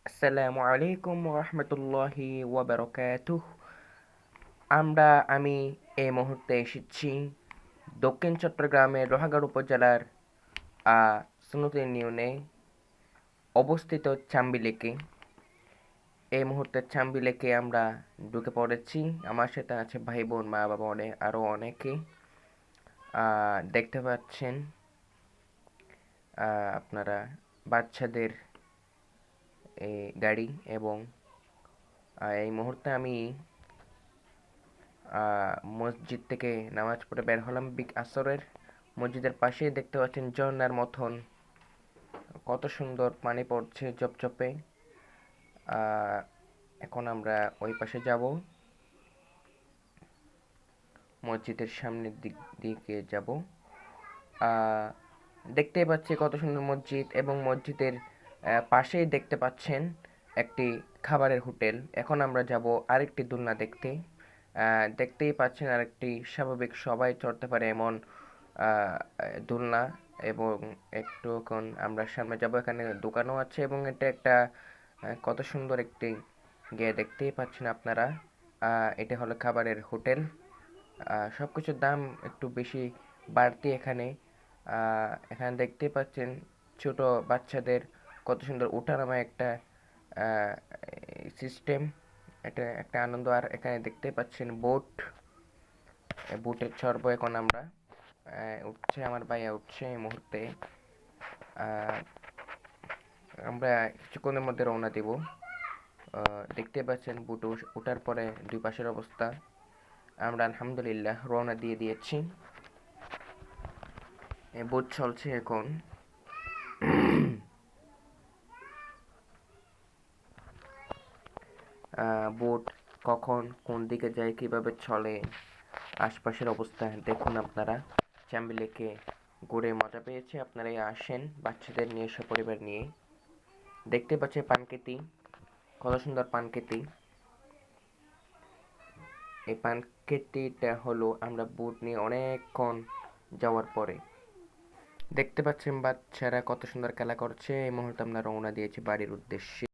আসসালামু আলাইকুম রহমতুল্লাহি ওয়াবারাকাতুহ। আমি এই মুহূর্তে এসেছি দক্ষিণ চট্টগ্রামের লোহাগড়া উপজেলার সুনুত ইউনিয়নে অবস্থিত চাম্বি লেকে। এই মুহূর্তে চাম্বি লেকে আমরা ঢুকে পড়েছি। আমার সাথে আছে ভাই বোন, মা বাবা, আরও অনেকে। দেখতে পাচ্ছেন আপনারা বাচ্চাদের এই গাড়ি, এবং এই মুহূর্তে আমি মসজিদ থেকে নামাজ পড়ে বের হলাম আসরের। মসজিদের পাশেই দেখতে পাচ্ছেন ঝর্ণার মতন কত সুন্দর পানি পড়ছে চপচপে। এখন আমরা ওই পাশে যাব, মসজিদের সামনের দিকে যাব। দেখতেই পাচ্ছি কত সুন্দর মসজিদ, এবং মসজিদের পাশেই দেখতে পাচ্ছেন একটি খাবারের হোটেল। এখন আমরা যাব আরেকটি দোলনা দেখতে। দেখতেই পাচ্ছেন আরেকটি স্বাভাবিক সবাই চড়তে পারে এমন দোলনা, এবং একটুক্ষণ আমরা সামনে যাব, এখানে দোকানও আছে, এবং এটা একটা কত সুন্দর একটি দেখতেই পাচ্ছেন আপনারা। এটা হলো খাবারের হোটেল। সব কিছুর দাম একটু বেশি বাড়তি এখানে। এখানে দেখতেই পাচ্ছেন ছোট বাচ্চাদের কত সুন্দর ওঠানামা একটা সিস্টেম। এটা একটা আনন্দ। আর এখানে দেখতে পাচ্ছেন বোটের চড়বো এখন আমরা। উঠছে আমার ভাইয়া, উঠছে এই মুহূর্তে। আমরা কিছুক্ষণের মধ্যে রওনা দিব। দেখতে পাচ্ছেন বুট ওঠার পরে দুই পাশের অবস্থা। আমরা আলহামদুলিল্লাহ রওনা দিয়ে দিয়েছি। বোট চলছে এখন। বোট কখন কোন দিকে যায়, কিভাবে চলে, আশপাশের অবস্থা দেখুন আপনারা। চাম্বি লেকে ঘুরে মজা পেয়েছে, আপনারাই আসেন বাচ্চাদের নিয়ে, সপরিবার নিয়ে। দেখতে পাচ্ছেন পানকেতি, কত সুন্দর পানকেতি। এই পানকেতিটা হলো আমরা বোট নিয়ে অনেকক্ষণ যাওয়ার পরে। দেখতে পাচ্ছেন বাচ্চারা কত সুন্দর খেলা করছে। এই মুহূর্তে আমরা রওনা দিয়েছি বাড়ির উদ্দেশ্যে।